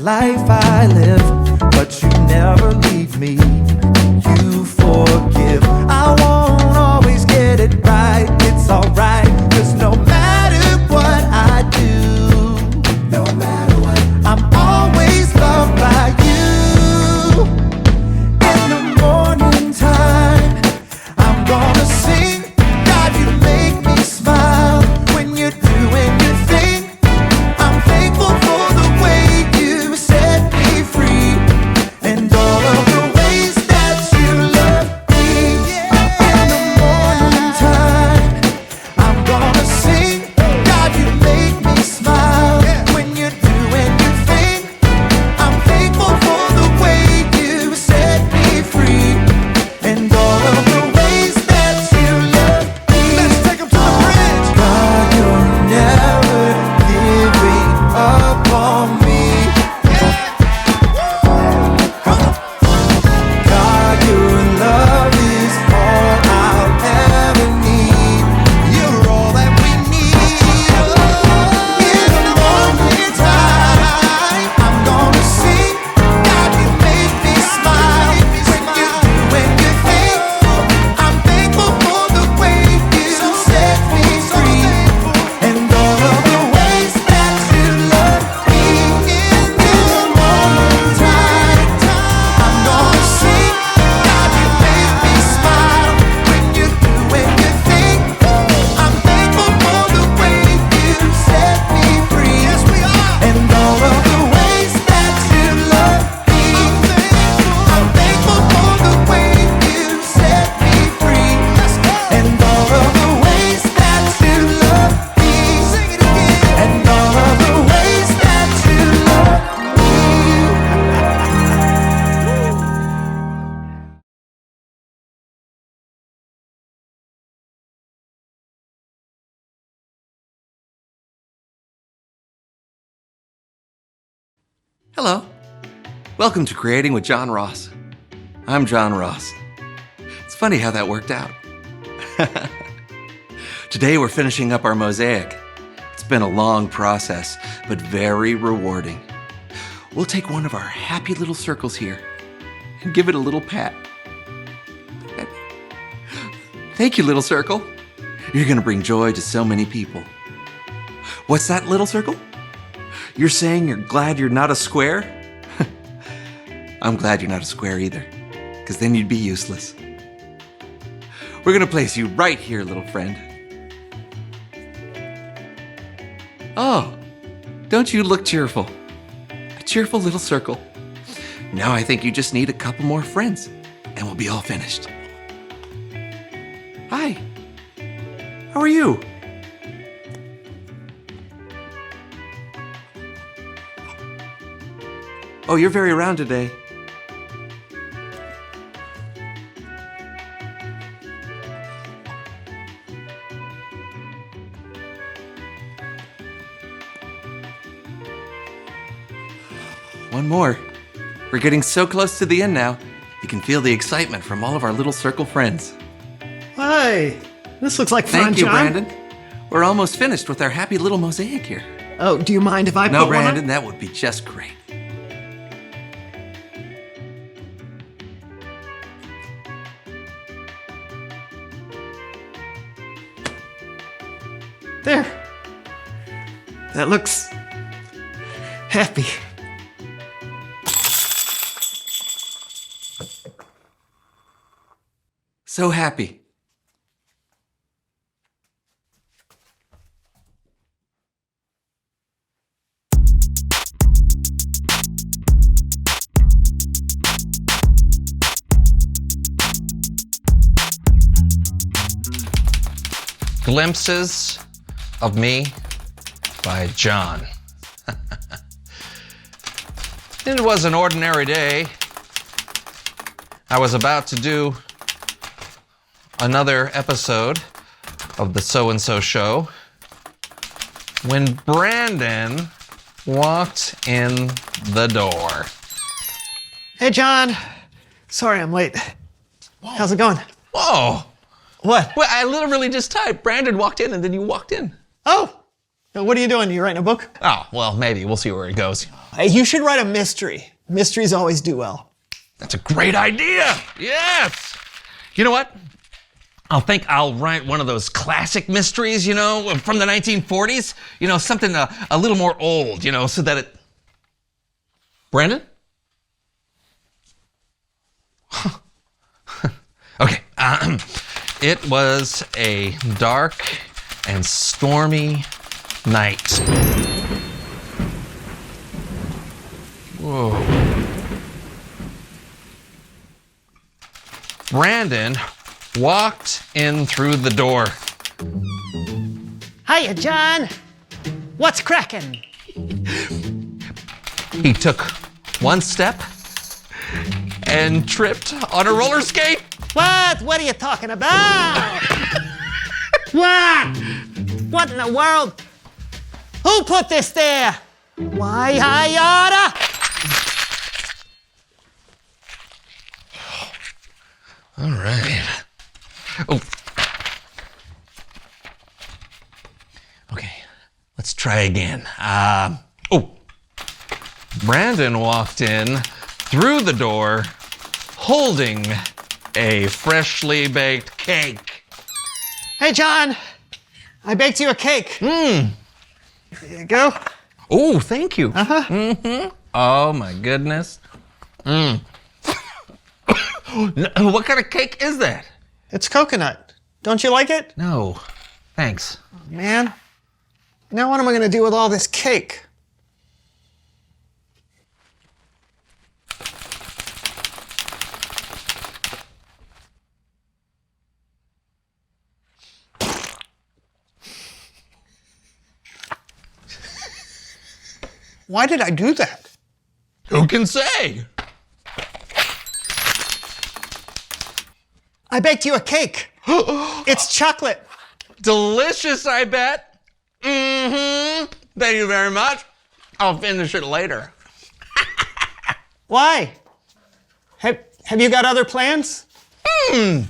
life I live, but you never leave me. You forgive. I won't always get it right. It's alright, 'cause no matter what I do, no matter what, I'm always loved by you. In the morning time, I'm gonna sing. God, you make me smile when you're doing your thing. I'm thankful for the way you set me free, and all of the ways that you love me. In the morning time, I'm gonna sing. God, you make me smile when you're doing your thing. I'm thankful for the way you set me free, and all of the ways that you love me. Let's take 'em to the bridge. God, you're never giving up on me. God, your love is all I'll ever need. You're all that we need. In the morning time, I'm gonna sing. God, you make me smile when you're doing your thing. I'm thankful for the way you set me free, and all of the ways that you love me. In the morning time, I'm gonna sing. God, you make me smile when you're doing your thing. I'm thankful for the way you set me free. Yes, we are. And all of the ways that you love me. I'm thankful for the way you set me free. And all of the ways that you love me. Sing it again. And all of the ways that you love me. Hello. Welcome to Creating with John Ross. I'm John Ross. It's funny how that worked out. Today we're finishing up our mosaic. It's been a long process, but very rewarding. We'll take one of our happy little circles here and give it a little pat. Thank you, little circle. You're going to bring joy to so many people. What's that, little circle? You're saying you're glad you're not a square? I'm glad you're not a square either, because then you'd be useless. We're going to place you right here, little friend. Oh, don't you look cheerful? A cheerful little circle. Now I think you just need a couple more friends, and we'll be all finished. Hi. How are you? Oh, you're very round today. One more. We're getting so close to the end now. You can feel the excitement from all of our little circle friends. Hi, this looks like fun, Thank you, John. Brandon. We're almost finished with our happy little mosaic here. Oh, do you mind if I No, put one Brandon, up? that would be just great. There. That looks happy. So happy. Glimpses of Me by John. It was an ordinary day. I was about to do another episode of the So-and-So Show when Brandon walked in the door. Hey, John. Sorry I'm late. How's it going? Whoa! What? Well, I literally just typed, Brandon walked in, and then you walked in. Oh, What are you doing? You writing a book? Oh, well, maybe. We'll see where it goes. Hey, you should write a mystery. Mysteries always do well. That's a great idea. Yes. You know what? I'll write one of those classic mysteries, from the 1940s. Something a little more old, so that it... Brandon? Okay. It was a dark and stormy night. Whoa. Brandon walked in through the door. Hiya, John. What's cracking? He took one step and tripped on a roller skate. What? What are you talking about? What? What in the world? Who put this there? Why, I oughta. All right. Oh. Okay, let's try again. Brandon walked in through the door holding a freshly baked cake. Hey, John. I baked you a cake. Here you go. Oh, thank you. Uh-huh. Mm-hmm. Oh, my goodness. What kind of cake is that? It's coconut. Don't you like it? No, thanks. Man, now what am I going to do with all this cake? Why did I do that? Who can say? I baked you a cake. It's chocolate. Delicious, I bet. Mm-hmm. Thank you very much. I'll finish it later. Why? Have you got other plans? You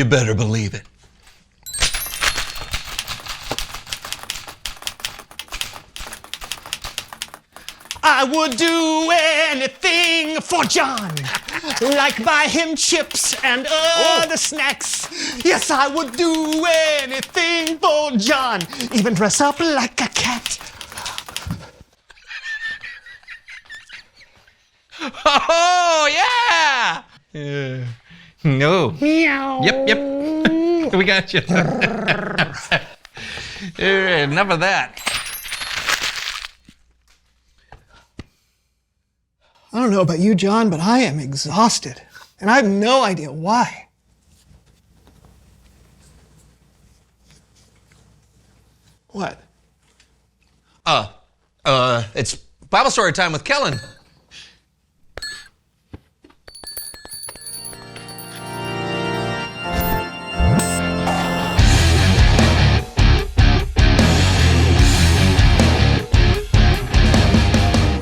better believe it. I would do anything for John, like buy him chips and other snacks. Yes, I would do anything for John, even dress up like a cat. Oh, yeah! No. Meow. Yep. We got you. Enough of that. I don't know about you, John, but I am exhausted, and I have no idea why. What? It's Bible story time with Kellen.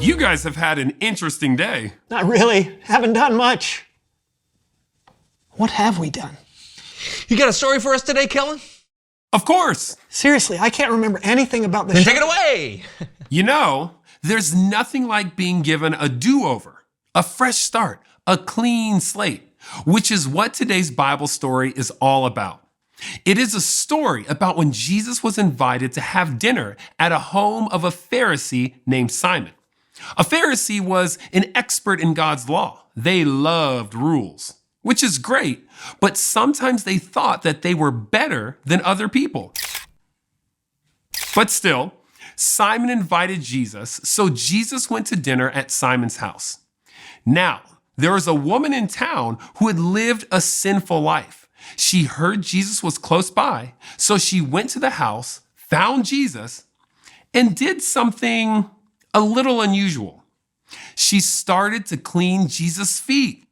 You guys have had an interesting day. Not really. Haven't done much. What have we done? You got a story for us today, Kellen? Of course. Seriously, I can't remember anything about the Then show. take it away. You know, there's nothing like being given a do-over, a fresh start, a clean slate, which is what today's Bible story is all about. It is a story about when Jesus was invited to have dinner at a home of a Pharisee named Simon. A Pharisee was an expert in God's law. They loved rules, which is great, but sometimes they thought that they were better than other people. But still, Simon invited Jesus, so Jesus went to dinner at Simon's house. Now, there was a woman in town who had lived a sinful life. She heard Jesus was close by, so she went to the house, found Jesus, and did something a little unusual. She started to clean Jesus' feet.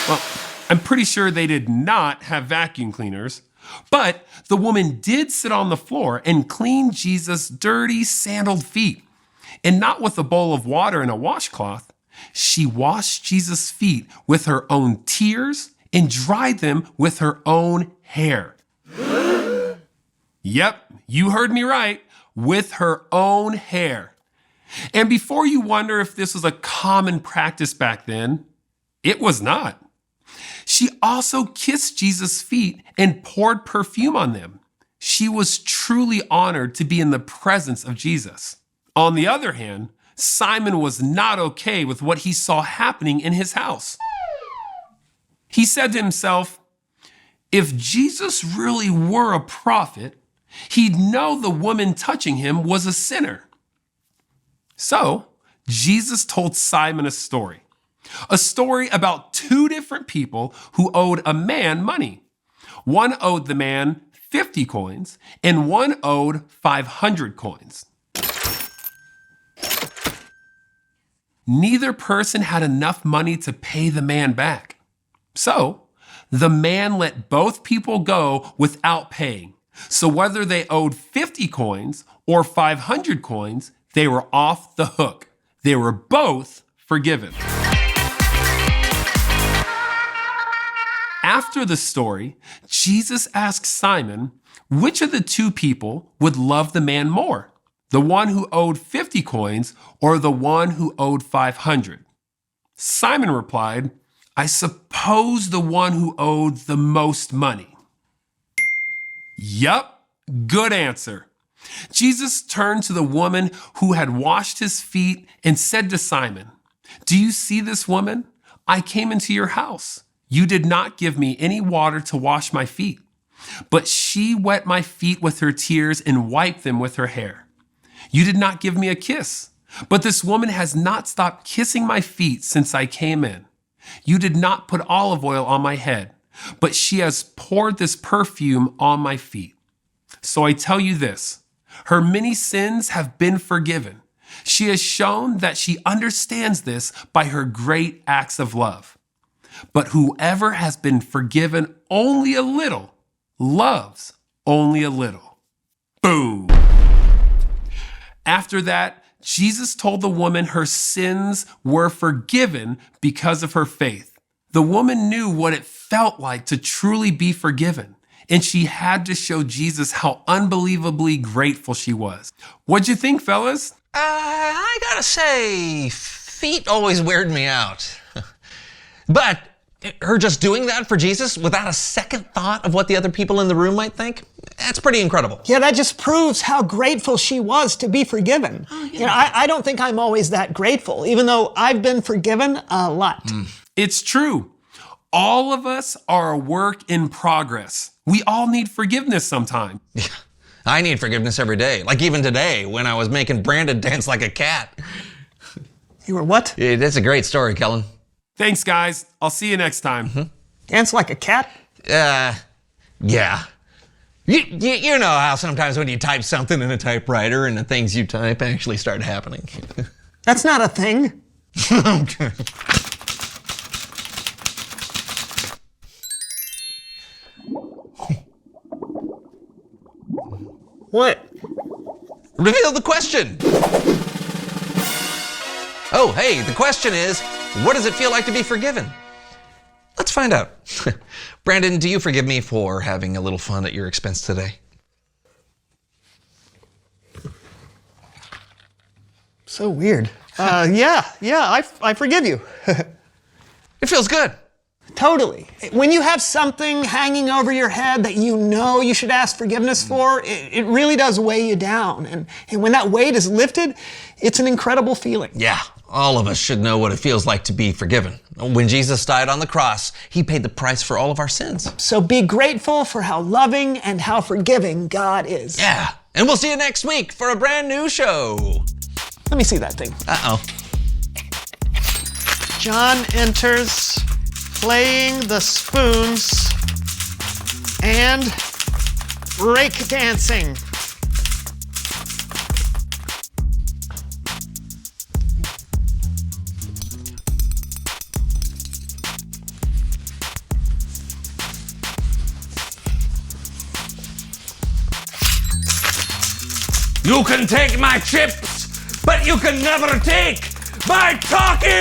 Well, I'm pretty sure they did not have vacuum cleaners, but the woman did sit on the floor and clean Jesus' dirty, sandaled feet. And not with a bowl of water and a washcloth. She washed Jesus' feet with her own tears and dried them with her own hair. Yep, you heard me right. With her own hair. And before you wonder if this was a common practice back then, it was not. She also kissed Jesus' feet and poured perfume on them. She was truly honored to be in the presence of Jesus. On the other hand, Simon was not okay with what he saw happening in his house. He said to himself, if Jesus really were a prophet, he'd know the woman touching him was a sinner. So, Jesus told Simon a story about two different people who owed a man money. One owed the man 50 coins, and one owed 500 coins. Neither person had enough money to pay the man back. So, the man let both people go without paying. So whether they owed 50 coins or 500 coins, they were off the hook. They were both forgiven. After the story, Jesus asked Simon, which of the two people would love the man more? The one who owed 50 coins or the one who owed 500? Simon replied, I suppose the one who owed the most money. Yup, good answer. Jesus turned to the woman who had washed his feet and said to Simon, do you see this woman? I came into your house. You did not give me any water to wash my feet, but she wet my feet with her tears and wiped them with her hair. You did not give me a kiss, but this woman has not stopped kissing my feet since I came in. You did not put olive oil on my head, but she has poured this perfume on my feet. So I tell you this, her many sins have been forgiven. She has shown that she understands this by her great acts of love. But whoever has been forgiven only a little loves only a little. Boom. After that, Jesus told the woman her sins were forgiven because of her faith. The woman knew what it felt like to truly be forgiven, and she had to show Jesus how unbelievably grateful she was. What'd you think, fellas? I gotta say, feet always weird me out. But her just doing that for Jesus without a second thought of what the other people in the room might think, that's pretty incredible. Yeah, that just proves how grateful she was to be forgiven. Oh, yeah. You know, I don't think I'm always that grateful, even though I've been forgiven a lot. It's true. All of us are a work in progress. We all need forgiveness sometime. Yeah, I need forgiveness every day. Like even today when I was making Brandon dance like a cat. You were what? Yeah, that's a great story, Kellen. Thanks, guys. I'll see you next time. Dance like a cat? Yeah. You know how sometimes when you type something in a typewriter and the things you type actually start happening. That's not a thing. Okay. What? Reveal the question. Oh, hey, the question is, what does it feel like to be forgiven? Let's find out. Brandon, do you forgive me for having a little fun at your expense today? So weird. Yeah, I forgive you. It feels good. Totally. When you have something hanging over your head that you know you should ask forgiveness for, it really does weigh you down. And when that weight is lifted, it's an incredible feeling. Yeah, all of us should know what it feels like to be forgiven. When Jesus died on the cross, he paid the price for all of our sins. So be grateful for how loving and how forgiving God is. Yeah, and we'll see you next week for a brand new show. Let me see that thing. Uh-oh. John enters, playing the spoons and break dancing. You can take my chips, but you can never take my talkies!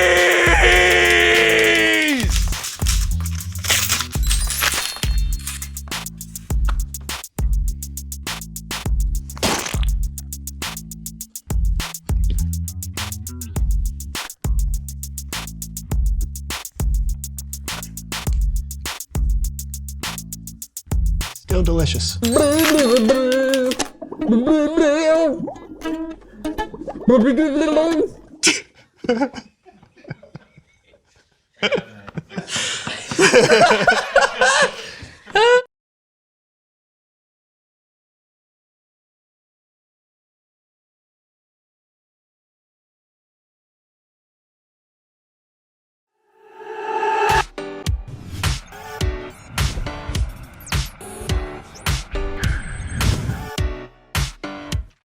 Still delicious.